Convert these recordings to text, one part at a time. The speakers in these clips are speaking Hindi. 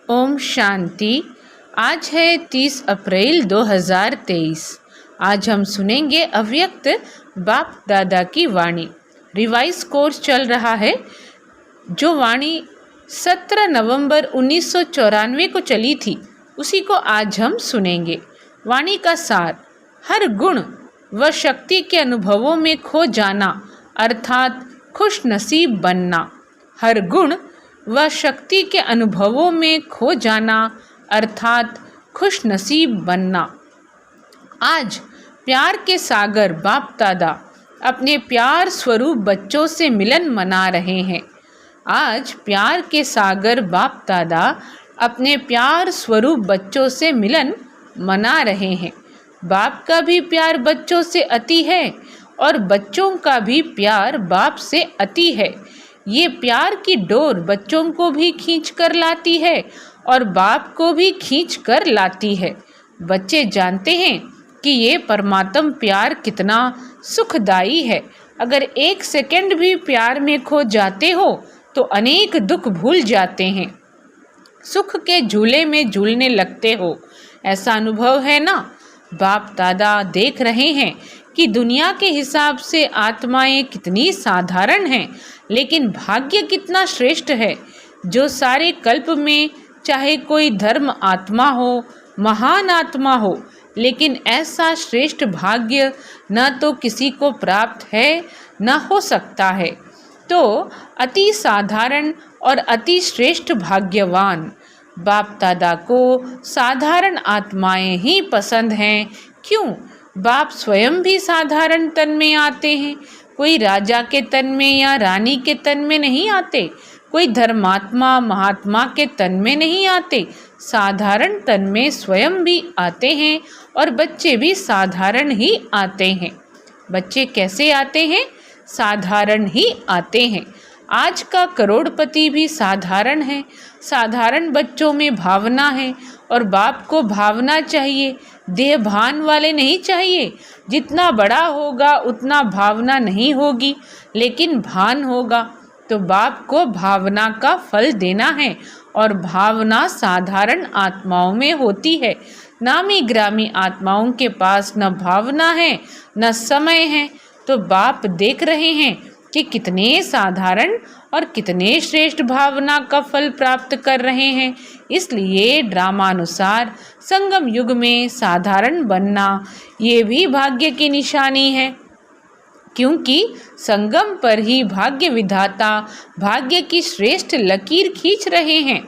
ओम शांति। आज है 30 अप्रैल 2023। आज हम सुनेंगे अव्यक्त बाप दादा की वाणी। रिवाइज कोर्स चल रहा है। जो वाणी 17 नवंबर 1994 को चली थी उसी को आज हम सुनेंगे। वाणी का सार: हर गुण व शक्ति के अनुभवों में खो जाना अर्थात खुश नसीब बनना। हर गुण व शक्ति के अनुभवों में खो जाना अर्थात खुश नसीब बनना। आज प्यार के सागर बाप दादा अपने प्यार स्वरूप बच्चों से मिलन मना रहे हैं। आज प्यार के सागर बाप दादा अपने प्यार स्वरूप बच्चों से मिलन मना रहे हैं। बाप का भी प्यार बच्चों से अति है और बच्चों का भी प्यार बाप से अति है। ये प्यार की डोर बच्चों को भी खींच कर लाती है और बाप को भी खींच कर लाती है। बच्चे जानते हैं कि ये परमात्म प्यार कितना सुखदाई है। अगर एक सेकंड भी प्यार में खो जाते हो तो अनेक दुख भूल जाते हैं, सुख के झूले में झूलने लगते हो। ऐसा अनुभव है ना? बाप दादा देख रहे हैं कि दुनिया के हिसाब से आत्माएं कितनी साधारण हैं, लेकिन भाग्य कितना श्रेष्ठ है। जो सारे कल्प में चाहे कोई धर्म आत्मा हो, महान आत्मा हो, लेकिन ऐसा श्रेष्ठ भाग्य न तो किसी को प्राप्त है न हो सकता है। तो अति साधारण और अति श्रेष्ठ भाग्यवान बाप दादा को साधारण आत्माएं ही पसंद हैं। क्यों? बाप स्वयं भी साधारण तन में आते हैं। कोई राजा के तन में या रानी के तन में नहीं आते, कोई धर्मात्मा महात्मा के तन में नहीं आते। साधारण तन में स्वयं भी आते हैं और बच्चे भी साधारण ही आते हैं। बच्चे कैसे आते हैं? साधारण ही आते हैं। आज का करोड़पति भी साधारण है। साधारण बच्चों में भावना है और बाप को भावना चाहिए, देह भान वाले नहीं चाहिए। जितना बड़ा होगा उतना भावना नहीं होगी, लेकिन भान होगा। तो बाप को भावना का फल देना है और भावना साधारण आत्माओं में होती है। नामी ग्रामी आत्माओं के पास न भावना है न समय है। तो बाप देख रहे हैं कि कितने साधारण और कितने श्रेष्ठ भावना का फल प्राप्त कर रहे हैं। इसलिए ड्रामानुसार संगम युग में साधारण बनना ये भी भाग्य की निशानी है, क्योंकि संगम पर ही भाग्य विधाता भाग्य की श्रेष्ठ लकीर खींच रहे हैं।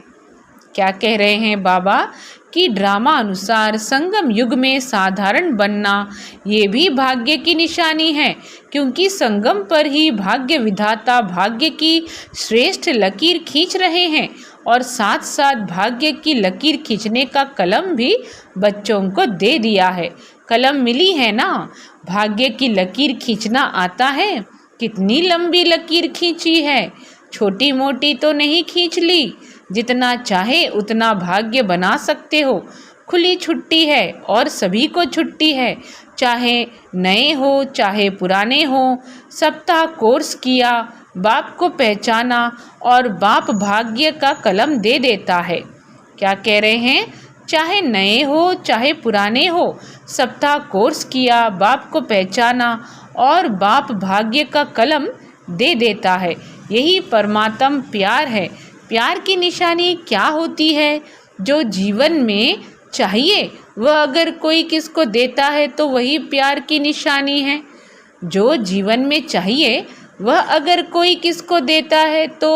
क्या कह रहे हैं बाबा? कि ड्रामा अनुसार संगम युग में साधारण बनना ये भी भाग्य की निशानी है, क्योंकि संगम पर ही भाग्य विधाता भाग्य की श्रेष्ठ लकीर खींच रहे हैं और साथ साथ भाग्य की लकीर खींचने का कलम भी बच्चों को दे दिया है। कलम मिली है ना? भाग्य की लकीर खींचना आता है। कितनी लंबी लकीर खींची है, छोटी मोटी तो नहीं खींच ली। जितना चाहे उतना भाग्य बना सकते हो। खुली छुट्टी है और सभी को छुट्टी है, चाहे नए हो चाहे पुराने हो। सप्ताह कोर्स किया, बाप को पहचाना और बाप भाग्य का कलम दे देता है। क्या कह रहे हैं? चाहे नए हो चाहे पुराने हो, सप्ताह कोर्स किया, बाप को पहचाना और बाप भाग्य का कलम दे देता है। यही परमात्म प्यार है। प्यार की निशानी क्या होती है? जो जीवन में चाहिए वह अगर कोई किसको देता है तो वही प्यार की निशानी है। जो जीवन में चाहिए वह अगर कोई किसको देता है तो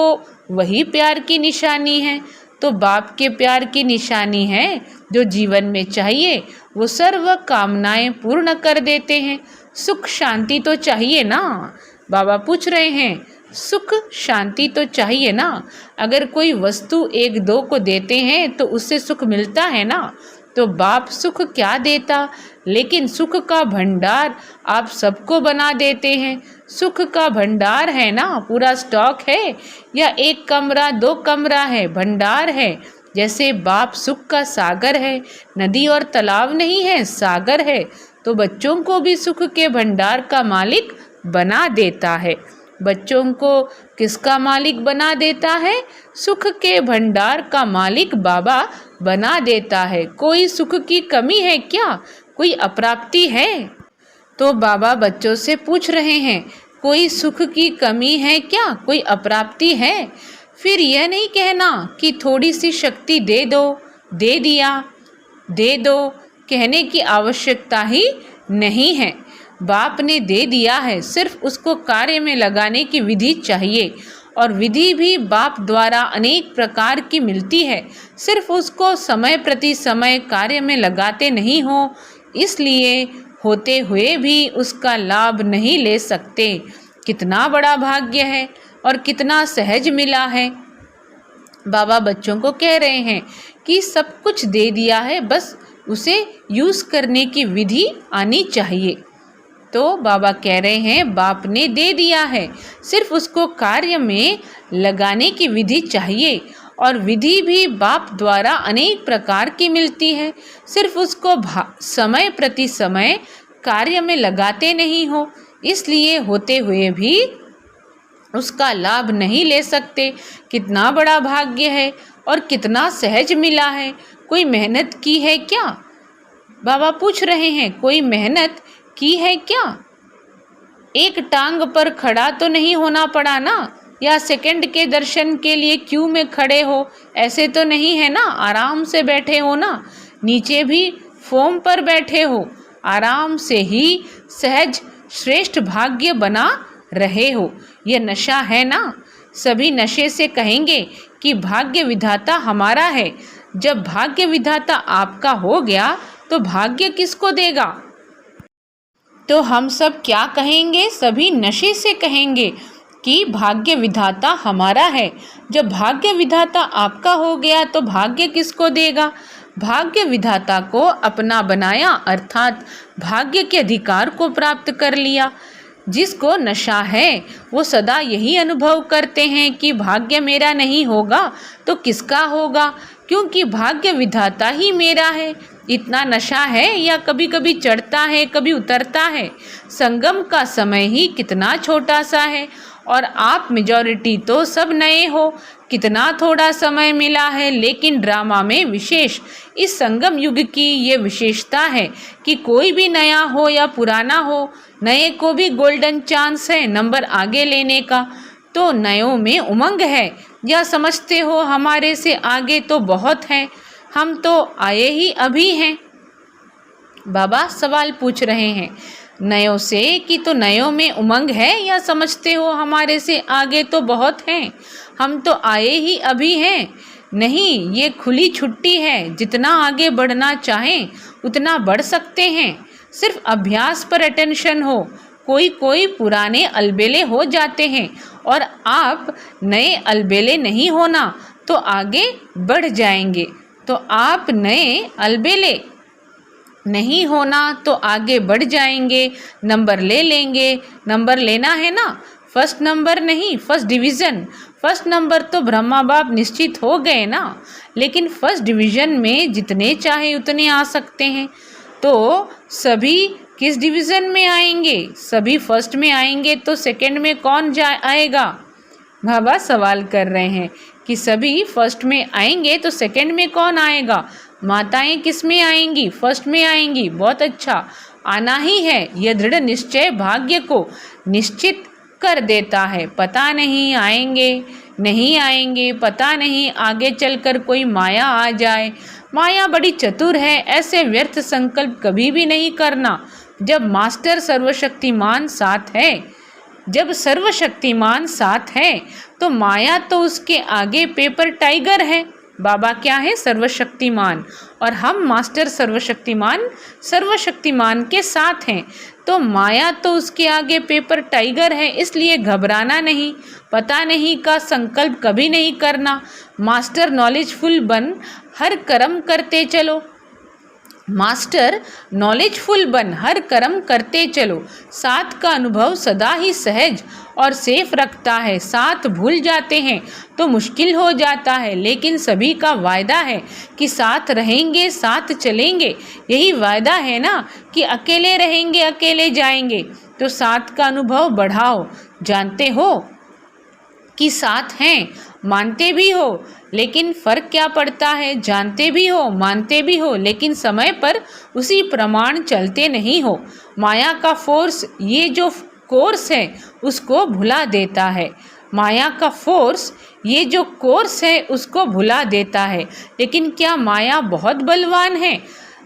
वही प्यार की निशानी है। तो बाप के प्यार की निशानी है, जो जीवन में चाहिए वो सर्व कामनाएं पूर्ण कर देते हैं। सुख शांति तो चाहिए ना? बाबा पूछ रहे हैं, सुख शांति तो चाहिए ना? अगर कोई वस्तु एक दो को देते हैं तो उससे सुख मिलता है ना? तो बाप सुख क्या देता, लेकिन सुख का भंडार आप सबको बना देते हैं। सुख का भंडार है ना, पूरा स्टॉक है या एक कमरा दो कमरा है, भंडार है। जैसे बाप सुख का सागर है, नदी और तालाब नहीं है, सागर है। तो बच्चों को भी सुख के भंडार का मालिक बना देता है। बच्चों को किसका मालिक बना देता है? सुख के भंडार का मालिक बाबा बना देता है। कोई सुख की कमी है क्या? कोई अप्राप्ति है? तो बाबा बच्चों से पूछ रहे हैं, कोई सुख की कमी है क्या? कोई अप्राप्ति है? फिर यह नहीं कहना कि थोड़ी सी शक्ति दे दो, दे दिया, दे दो, कहने की आवश्यकता ही नहीं है। बाप ने दे दिया है, सिर्फ उसको कार्य में लगाने की विधि चाहिए, और विधि भी बाप द्वारा अनेक प्रकार की मिलती है। सिर्फ उसको समय प्रति समय कार्य में लगाते नहीं हो, इसलिए होते हुए भी उसका लाभ नहीं ले सकते। कितना बड़ा भाग्य है और कितना सहज मिला है। बाबा बच्चों को कह रहे हैं कि सब कुछ दे दिया है, बस उसे यूज़ करने की विधि आनी चाहिए। तो बाबा कह रहे हैं बाप ने दे दिया है, सिर्फ उसको कार्य में लगाने की विधि चाहिए, और विधि भी बाप द्वारा अनेक प्रकार की मिलती है। सिर्फ उसको समय प्रति समय कार्य में लगाते नहीं हो, इसलिए होते हुए भी उसका लाभ नहीं ले सकते। कितना बड़ा भाग्य है और कितना सहज मिला है। कोई मेहनत की है क्या? बाबा पूछ रहे हैं, कोई मेहनत की है क्या? एक टांग पर खड़ा तो नहीं होना पड़ा ना, या सेकंड के दर्शन के लिए क्यू में खड़े हो, ऐसे तो नहीं है ना। आराम से बैठे हो ना, नीचे भी फोम पर बैठे हो, आराम से ही सहज श्रेष्ठ भाग्य बना रहे हो। यह नशा है ना। सभी नशे से कहेंगे कि भाग्य विधाता हमारा है। जब भाग्य विधाता आपका हो गया तो भाग्य किसको देगा? तो हम सब क्या कहेंगे? सभी नशे से कहेंगे कि भाग्य विधाता हमारा है। जब भाग्य विधाता आपका हो गया तो भाग्य किसको देगा? भाग्य विधाता को अपना बनाया, अर्थात भाग्य के अधिकार को प्राप्त कर लिया। जिसको नशा है वो सदा यही अनुभव करते हैं कि भाग्य मेरा नहीं होगा तो किसका होगा, क्योंकि भाग्य विधाता ही मेरा है। इतना नशा है या कभी कभी चढ़ता है, कभी उतरता है। संगम का समय ही कितना छोटा सा है, और आप मेजॉरिटी तो सब नए हो। कितना थोड़ा समय मिला है, लेकिन ड्रामा में विशेष इस संगम युग की ये विशेषता है कि कोई भी नया हो या पुराना हो, नए को भी गोल्डन चांस है नंबर आगे लेने का। तो नयों में उमंग है, या समझते हो हमारे से आगे तो बहुत हैं, हम तो आए ही अभी हैं। बाबा सवाल पूछ रहे हैं नयों से कि तो नयों में उमंग है, या समझते हो हमारे से आगे तो बहुत हैं, हम तो आए ही अभी हैं। नहीं, ये खुली छुट्टी है, जितना आगे बढ़ना चाहें उतना बढ़ सकते हैं। सिर्फ अभ्यास पर अटेंशन हो। कोई कोई पुराने अलबेले हो जाते हैं, और आप नए अलबेले नहीं होना तो आगे बढ़ जाएंगे। तो आप नए अलबेले नहीं होना तो आगे बढ़ जाएंगे, नंबर ले लेंगे। नंबर लेना है ना, फर्स्ट नंबर नहीं, फर्स्ट डिवीज़न। फर्स्ट नंबर तो ब्रह्मा बाप निश्चित हो गए ना, लेकिन फर्स्ट डिवीज़न में जितने चाहे उतने आ सकते हैं। तो सभी किस डिवीज़न में आएंगे? सभी फर्स्ट में आएंगे तो सेकंड में कौन आएगा? बाबा सवाल कर रहे हैं कि सभी फर्स्ट में आएंगे तो सेकंड में कौन आएगा? माताएं किस में आएंगी? फर्स्ट में आएंगी। बहुत अच्छा, आना ही है। यह दृढ़ निश्चय भाग्य को निश्चित कर देता है। पता नहीं आएंगे नहीं आएंगे, पता नहीं आगे चलकर कोई माया आ जाए। माया बड़ी चतुर है, ऐसे व्यर्थ संकल्प कभी भी नहीं करना। जब मास्टर सर्वशक्तिमान साथ है, जब सर्वशक्तिमान साथ है तो माया तो उसके आगे पेपर टाइगर है। बाबा क्या है? सर्वशक्तिमान, और हम मास्टर सर्वशक्तिमान के साथ हैं। तो माया तो उसके आगे पेपर टाइगर है, इसलिए घबराना नहीं, पता नहीं का संकल्प कभी नहीं करना। मास्टर नॉलेजफुल बन हर कर्म करते चलो। मास्टर नॉलेजफुल बन हर कर्म करते चलो। साथ का अनुभव सदा ही सहज और सेफ रखता है। साथ भूल जाते हैं तो मुश्किल हो जाता है, लेकिन सभी का वायदा है कि साथ रहेंगे, साथ चलेंगे। यही वायदा है ना कि अकेले रहेंगे, अकेले जाएंगे। तो साथ का अनुभव बढ़ाओ, जानते हो कि साथ हैं, मानते भी हो, लेकिन फर्क क्या पड़ता है? जानते भी हो, मानते भी हो, लेकिन समय पर उसी प्रमाण चलते नहीं हो। माया का फोर्स, ये जो कोर्स है उसको भुला देता है। माया का फोर्स, ये जो कोर्स है उसको भुला देता है। लेकिन क्या माया बहुत बलवान है?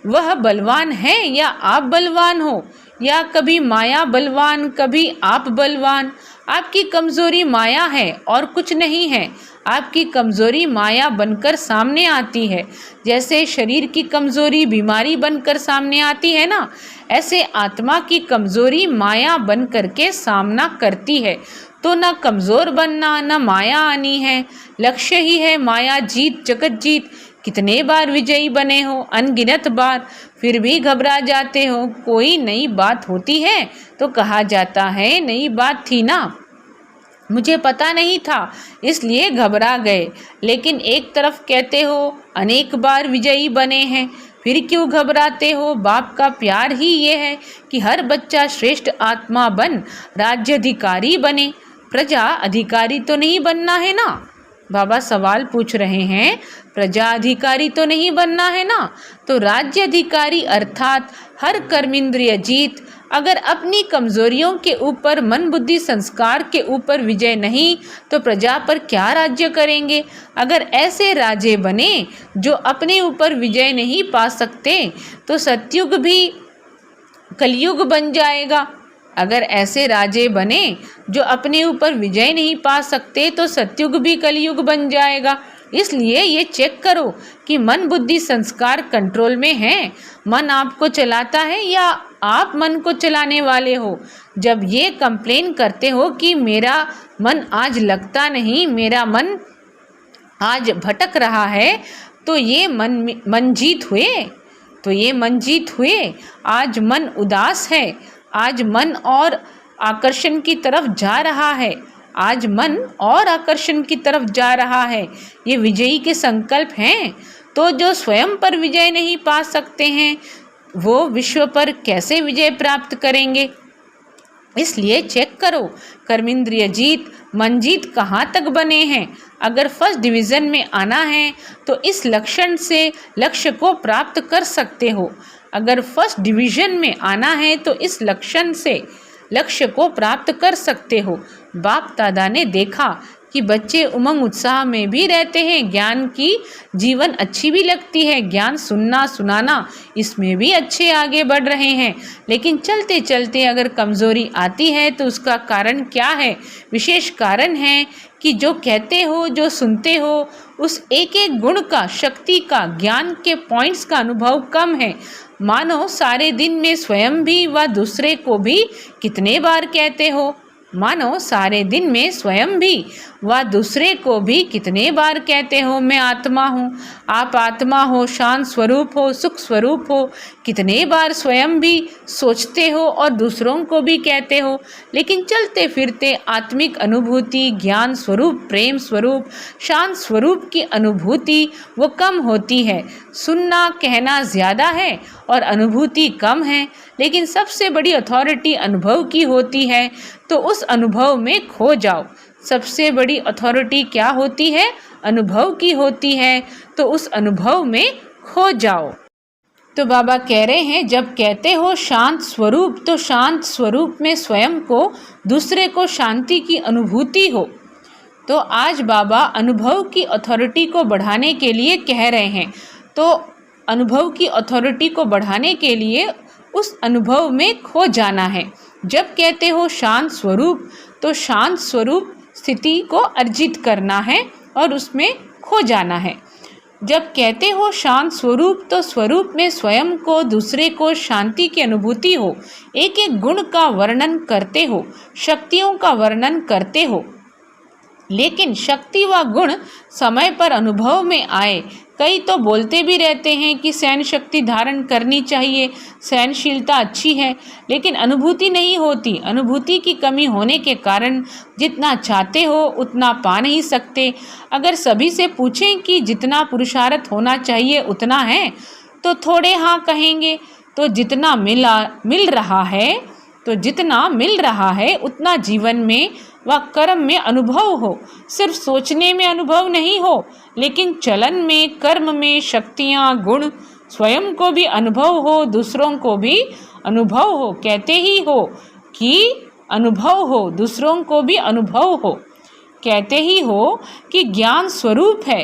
वह बलवान है या आप बलवान हो? या कभी माया बलवान, कभी आप बलवान? आपकी कमज़ोरी माया है और कुछ नहीं है। आपकी कमज़ोरी माया बनकर सामने आती है। जैसे शरीर की कमज़ोरी बीमारी बनकर सामने आती है ना, ऐसे आत्मा की कमज़ोरी माया बन करके सामना करती है। तो न कमज़ोर बनना, न माया आनी है। लक्ष्य ही है माया जीत, जगत जीत। कितने बार विजयी बने हो, अनगिनत बार, फिर भी घबरा जाते हो। कोई नई बात होती है तो कहा जाता है नई बात थी ना, मुझे पता नहीं था इसलिए घबरा गए। लेकिन एक तरफ कहते हो अनेक बार विजयी बने हैं, फिर क्यों घबराते हो? बाप का प्यार ही ये है कि हर बच्चा श्रेष्ठ आत्मा बन राज्याधिकारी बने। प्रजा अधिकारी तो नहीं बनना है ना? बाबा सवाल पूछ रहे हैं, प्रजा अधिकारी तो नहीं बनना है ना? तो राज्य अधिकारी अर्थात हर कर्मेंद्रिय जीत। अगर अपनी कमजोरियों के ऊपर, मन बुद्धि संस्कार के ऊपर विजय नहीं तो प्रजा पर क्या राज्य करेंगे? अगर ऐसे राजे बने जो अपने ऊपर विजय नहीं पा सकते तो सतयुग भी कलयुग बन जाएगा। अगर ऐसे राजे बने जो अपने ऊपर विजय नहीं पा सकते तो सतयुग भी कलयुग बन जाएगा। इसलिए ये चेक करो कि मन बुद्धि संस्कार कंट्रोल में है। मन आपको चलाता है या आप मन को चलाने वाले हो? जब ये कंप्लेन करते हो कि मेरा मन आज लगता नहीं, मेरा मन आज भटक रहा है, तो ये मन जीत हुए। तो ये मन जीत हुए। आज मन उदास है, आज मन और आकर्षण की तरफ जा रहा है, आज मन और आकर्षण की तरफ जा रहा है। ये विजयी के संकल्प हैं। तो जो स्वयं पर विजय नहीं पा सकते हैं वो विश्व पर कैसे विजय प्राप्त करेंगे? इसलिए चेक करो कर्मेंद्रिय जीत, मन जीत कहाँ तक बने हैं। अगर फर्स्ट डिवीज़न में आना है तो इस लक्षण से लक्ष्य को प्राप्त कर सकते हो। अगर फर्स्ट डिवीज़न में आना है तो इस लक्षण से लक्ष्य को प्राप्त कर सकते हो। बाप दादा ने देखा कि बच्चे उमंग उत्साह में भी रहते हैं, ज्ञान की जीवन अच्छी भी लगती है, ज्ञान सुनना सुनाना इसमें भी अच्छे आगे बढ़ रहे हैं। लेकिन चलते चलते अगर कमज़ोरी आती है तो उसका कारण क्या है? विशेष कारण है कि जो कहते हो, जो सुनते हो, उस एक एक गुण का, शक्ति का, ज्ञान के पॉइंट्स का अनुभव कम है। मानो सारे दिन में स्वयं भी व दूसरे को भी कितने बार कहते हो? मानो सारे दिन में स्वयं भी व दूसरे को भी कितने बार कहते हो मैं आत्मा हूँ, आप आत्मा हो, शांत स्वरूप हो, सुख स्वरूप हो। कितने बार स्वयं भी सोचते हो और दूसरों को भी कहते हो। लेकिन चलते फिरते आत्मिक अनुभूति, ज्ञान स्वरूप, प्रेम स्वरूप, शांत स्वरूप की अनुभूति वो कम होती है। सुनना कहना ज़्यादा है और अनुभूति कम है। लेकिन सबसे बड़ी अथॉरिटी अनुभव की होती है, तो उस अनुभव में खो जाओ। सबसे बड़ी अथॉरिटी क्या होती है? अनुभव की होती है, तो उस अनुभव में खो जाओ। तो बाबा कह रहे हैं जब कहते हो शांत स्वरूप, तो शांत स्वरूप में स्वयं को, दूसरे को शांति की अनुभूति हो। तो आज बाबा अनुभव की अथॉरिटी को बढ़ाने के लिए कह रहे हैं। तो अनुभव की अथॉरिटी को बढ़ाने के लिए उस अनुभव में खो जाना है। जब कहते हो शांत स्वरूप, तो शांत स्वरूप स्थिति को अर्जित करना है और उसमें खो जाना है। जब कहते हो शांत स्वरूप, तो स्वरूप में स्वयं को, दूसरे को शांति की अनुभूति हो। एक एक गुण का वर्णन करते हो, शक्तियों का वर्णन करते हो। लेकिन शक्ति व गुण समय पर अनुभव में आए। कई तो बोलते भी रहते हैं कि सहन शक्ति धारण करनी चाहिए, सहनशीलता अच्छी है, लेकिन अनुभूति नहीं होती। अनुभूति की कमी होने के कारण जितना चाहते हो उतना पा नहीं सकते। अगर सभी से पूछें कि जितना पुरुषार्थ होना चाहिए उतना है तो थोड़े हाँ कहेंगे। तो जितना मिल रहा है, तो जितना मिल रहा है उतना जीवन में व कर्म में अनुभव हो। सिर्फ सोचने में अनुभव नहीं हो, लेकिन चलन में, कर्म में शक्तियाँ, गुण स्वयं को भी अनुभव हो, दूसरों को भी अनुभव हो। कहते ही हो कि अनुभव हो, दूसरों को भी अनुभव हो। कहते ही हो कि ज्ञान स्वरूप है,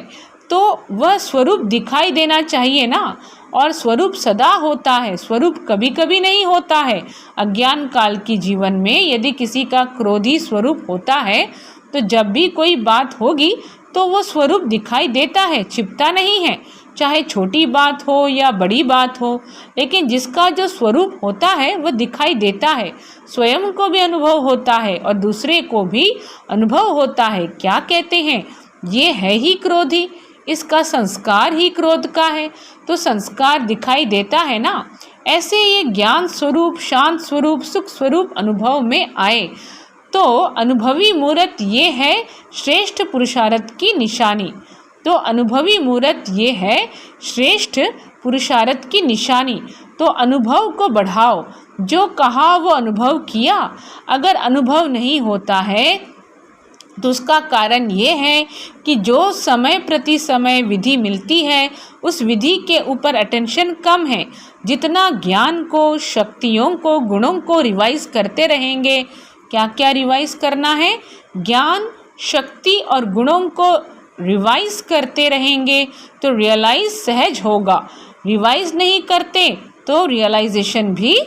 तो वह स्वरूप दिखाई देना चाहिए ना। और स्वरूप सदा होता है, स्वरूप कभी कभी नहीं होता है। अज्ञान काल की जीवन में यदि किसी का क्रोधी स्वरूप होता है तो जब भी कोई बात होगी तो वो स्वरूप दिखाई देता है, छिपता नहीं है, चाहे छोटी बात हो या बड़ी बात हो। लेकिन जिसका जो स्वरूप होता है वह दिखाई देता है, स्वयं को भी अनुभव होता है और दूसरे को भी अनुभव होता है। क्या कहते हैं, ये है ही क्रोधी, इसका संस्कार ही क्रोध का है, तो संस्कार दिखाई देता है ना। ऐसे ये ज्ञान स्वरूप, शांत स्वरूप, सुख स्वरूप अनुभव में आए तो अनुभवी मूर्त ये है श्रेष्ठ पुरुषार्थ की निशानी। तो अनुभवी मूर्त ये है श्रेष्ठ पुरुषार्थ की निशानी। तो अनुभव को बढ़ाओ, जो कहा वो अनुभव किया। अगर अनुभव नहीं होता है तो उसका कारण ये है कि जो समय प्रति समय विधि मिलती है उस विधि के ऊपर अटेंशन कम है। जितना ज्ञान को, शक्तियों को, गुणों को रिवाइज करते रहेंगे, क्या क्या रिवाइज करना है, ज्ञान, शक्ति और गुणों को रिवाइज करते रहेंगे तो रियलाइज सहज होगा। रिवाइज नहीं करते तो रियलाइजेशन भी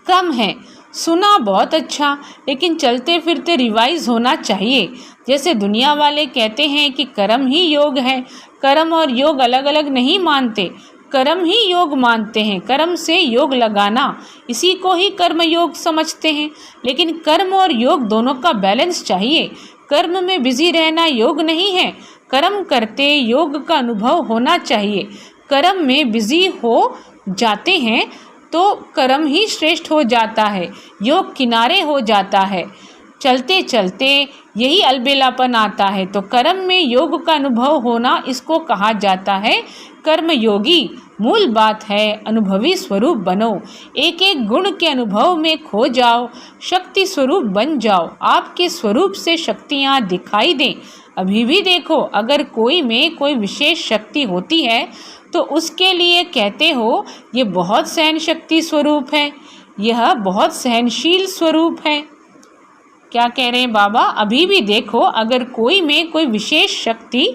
कम है। सुना बहुत अच्छा, लेकिन चलते फिरते रिवाइज होना चाहिए। जैसे दुनिया वाले कहते हैं कि कर्म ही योग है, कर्म और योग अलग अलग नहीं मानते, कर्म ही योग मानते हैं। कर्म से योग लगाना, इसी को ही कर्म योग समझते हैं। लेकिन कर्म और योग दोनों का बैलेंस चाहिए। कर्म में बिजी रहना योग नहीं है, कर्म करते योग का अनुभव होना चाहिए। कर्म में बिजी हो जाते हैं तो कर्म ही श्रेष्ठ हो जाता है, योग किनारे हो जाता है। चलते चलते यही अलबेलापन आता है, तो कर्म में योग का अनुभव होना, इसको कहा जाता है कर्म योगी। मूल बात है अनुभवी स्वरूप बनो, एक एक गुण के अनुभव में खो जाओ, शक्ति स्वरूप बन जाओ। आपके स्वरूप से शक्तियाँ दिखाई दें। अभी भी देखो, अगर कोई में कोई विशेष शक्ति होती है तो उसके लिए कहते हो ये बहुत सहन शक्ति स्वरूप है, यह बहुत सहनशील स्वरूप है। क्या कह रहे हैं बाबा, अभी भी देखो, अगर कोई में कोई विशेष शक्ति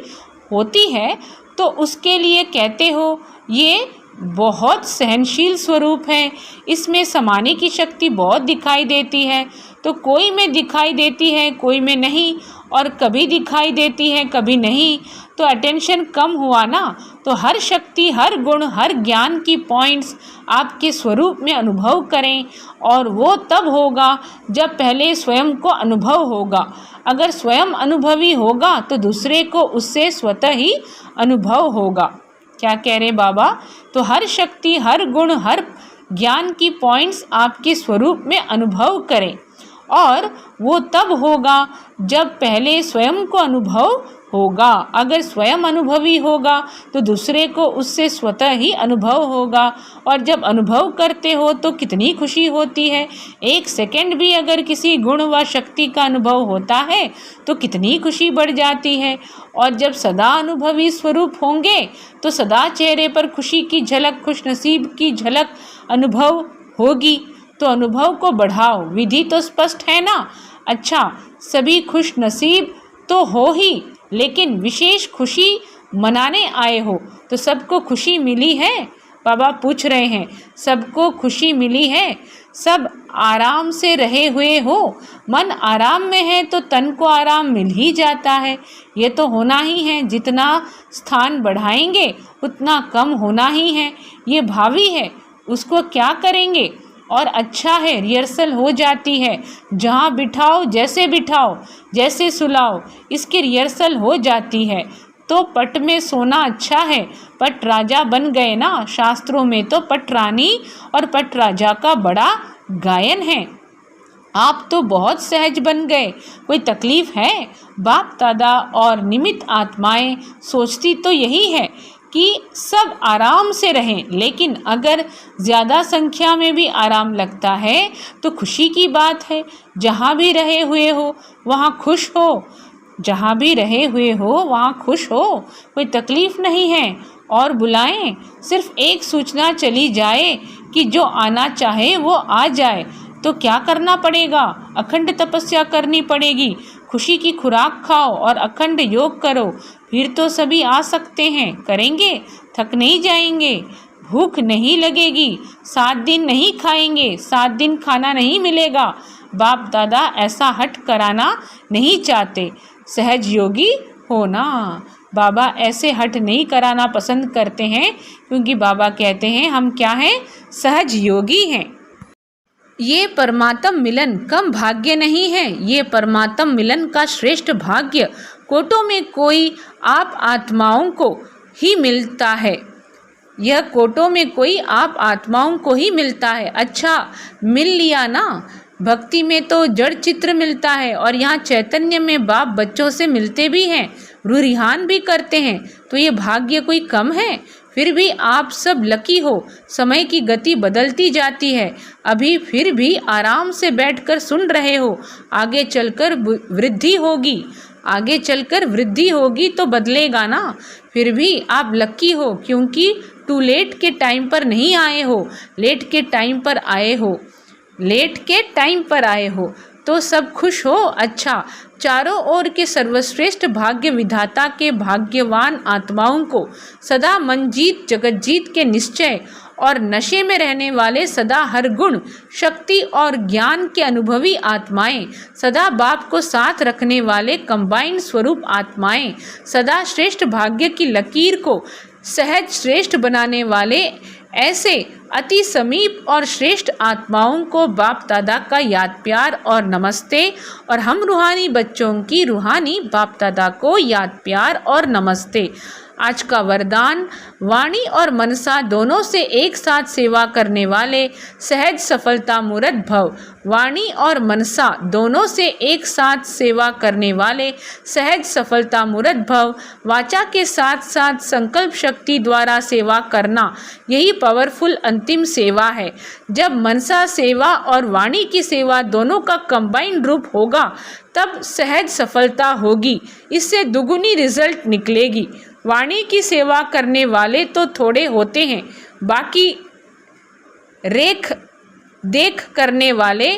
होती है तो उसके लिए कहते हो ये बहुत सहनशील स्वरूप है, इसमें समाने की शक्ति बहुत दिखाई देती है। तो कोई में दिखाई देती है, कोई में नहीं, और कभी दिखाई देती है कभी नहीं, तो अटेंशन कम हुआ ना। तो हर शक्ति, हर गुण, हर ज्ञान की पॉइंट्स आपके स्वरूप में अनुभव करें, और वो तब होगा जब पहले स्वयं को अनुभव होगा। अगर स्वयं अनुभवी होगा तो दूसरे को उससे स्वतः ही अनुभव होगा। क्या कह रहे बाबा, तो हर शक्ति, हर गुण, हर ज्ञान की पॉइंट्स आपके स्वरूप में अनुभव करें, और वो तब होगा जब पहले स्वयं को अनुभव होगा। अगर स्वयं अनुभवी होगा तो दूसरे को उससे स्वतः ही अनुभव होगा, और जब अनुभव करते हो तो कितनी खुशी होती है। एक सेकंड भी अगर किसी गुण व शक्ति का अनुभव होता है तो कितनी खुशी बढ़ जाती है। और जब सदा अनुभवी स्वरूप होंगे तो सदा चेहरे पर खुशी की झलक, खुशनसीब की झलक अनुभव होगी। तो अनुभव को बढ़ाओ, विधि तो स्पष्ट है ना। अच्छा, सभी खुश नसीब तो हो ही, लेकिन विशेष खुशी मनाने आए हो तो सबको खुशी मिली है। बाबा पूछ रहे हैं, सबको खुशी मिली है, सब आराम से रहे हुए हो। मन आराम में है तो तन को आराम मिल ही जाता है, ये तो होना ही है। जितना स्थान बढ़ाएंगे उतना कम होना ही है, ये भावी है, उसको क्या करेंगे। और अच्छा है, रिहर्सल हो जाती है, जहाँ बिठाओ, जैसे सुलाओ, इसकी रिहर्सल हो जाती है। तो पट में सोना अच्छा है, पट राजा बन गए ना। शास्त्रों में तो पट रानी और पट राजा का बड़ा गायन है। आप तो बहुत सहज बन गए, कोई तकलीफ है। बाप दादा और निमित्त आत्माएं सोचती तो यही है कि सब आराम से रहें, लेकिन अगर ज़्यादा संख्या में भी आराम लगता है तो खुशी की बात है। जहाँ भी रहे हुए हो वहाँ खुश हो, जहाँ भी रहे हुए हो वहाँ खुश हो, कोई तकलीफ़ नहीं है। और बुलाएं, सिर्फ एक सूचना चली जाए कि जो आना चाहे वो आ जाए, तो क्या करना पड़ेगा? अखंड तपस्या करनी पड़ेगी। खुशी की खुराक खाओ और अखंड योग करो, फिर तो सभी आ सकते हैं। करेंगे, थक नहीं जाएंगे, भूख नहीं लगेगी, 7 दिन नहीं खाएंगे, 7 दिन खाना नहीं मिलेगा। बाप दादा ऐसा हट कराना नहीं चाहते, सहज योगी होना। बाबा ऐसे हट नहीं कराना पसंद करते हैं, क्योंकि बाबा कहते हैं हम क्या हैं? सहज योगी हैं। ये परमात्म मिलन कम भाग्य नहीं है, ये परमात्म मिलन का श्रेष्ठ भाग्य कोटों में कोई आप आत्माओं को ही मिलता है। यह कोटों में कोई आप आत्माओं को ही मिलता है। अच्छा, मिल लिया ना। भक्ति में तो जड़ चित्र मिलता है और यहाँ चैतन्य में बाप बच्चों से मिलते भी हैं, रुरिहान भी करते हैं, तो ये भाग्य कोई कम है? फिर भी आप सब लकी हो। समय की गति बदलती जाती है, अभी फिर भी आराम से बैठकर सुन रहे हो। आगे चलकर वृद्धि होगी, आगे चलकर वृद्धि होगी तो बदलेगा ना। फिर भी आप लकी हो, क्योंकि टू लेट के टाइम पर नहीं आए हो, लेट के टाइम पर आए हो, लेट के टाइम पर आए हो, तो सब खुश हो। अच्छा, चारों ओर के सर्वश्रेष्ठ भाग्य विधाता के भाग्यवान आत्माओं को सदा मनजीत जगतजीत के निश्चय और नशे में रहने वाले सदा हर गुण शक्ति और ज्ञान के अनुभवी आत्माएं, सदा बाप को साथ रखने वाले कंबाइंड स्वरूप आत्माएं, सदा श्रेष्ठ भाग्य की लकीर को सहज श्रेष्ठ बनाने वाले ऐसे अति समीप और श्रेष्ठ आत्माओं को बाप दादा का याद प्यार और नमस्ते। और हम रूहानी बच्चों की रूहानी बाप दादा को याद प्यार और नमस्ते। आज का वरदान, वाणी और मनसा दोनों से एक साथ सेवा करने वाले सहज सफलता मूर्त भव। वाणी और मनसा दोनों से एक साथ सेवा करने वाले सहज सफलता मूर्त भव। वाचा के साथ साथ संकल्प शक्ति द्वारा सेवा करना, यही पावरफुल अंतिम सेवा है। जब मनसा सेवा और वाणी की सेवा दोनों का कंबाइंड रूप होगा, तब सहज सफलता होगी, इससे दुगुनी रिजल्ट निकलेगी। वाणी की सेवा करने वाले तो थोड़े होते हैं, बाकी रेख देख करने वाले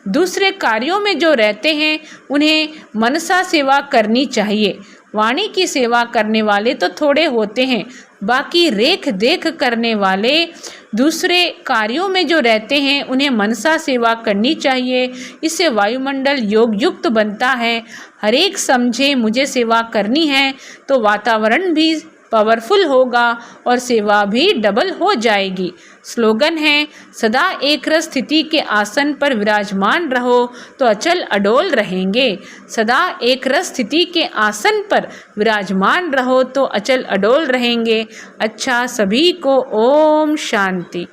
दूसरे कार्यों में जो रहते हैं उन्हें मनसा सेवा करनी चाहिए। वाणी की सेवा करने वाले तो थोड़े होते हैं, बाकी रेख देख करने वाले दूसरे कार्यों में जो रहते हैं उन्हें मनसा सेवा करनी चाहिए। इससे वायुमंडल योग युक्त बनता है। हर एक समझे मुझे सेवा करनी है तो वातावरण भी पावरफुल होगा और सेवा भी डबल हो जाएगी। स्लोगन है, सदा एक रस स्थिति के आसन पर विराजमान रहो तो अचल अडोल रहेंगे। सदा एक रस स्थिति के आसन पर विराजमान रहो तो अचल अडोल रहेंगे। अच्छा, सभी को ओम शांति।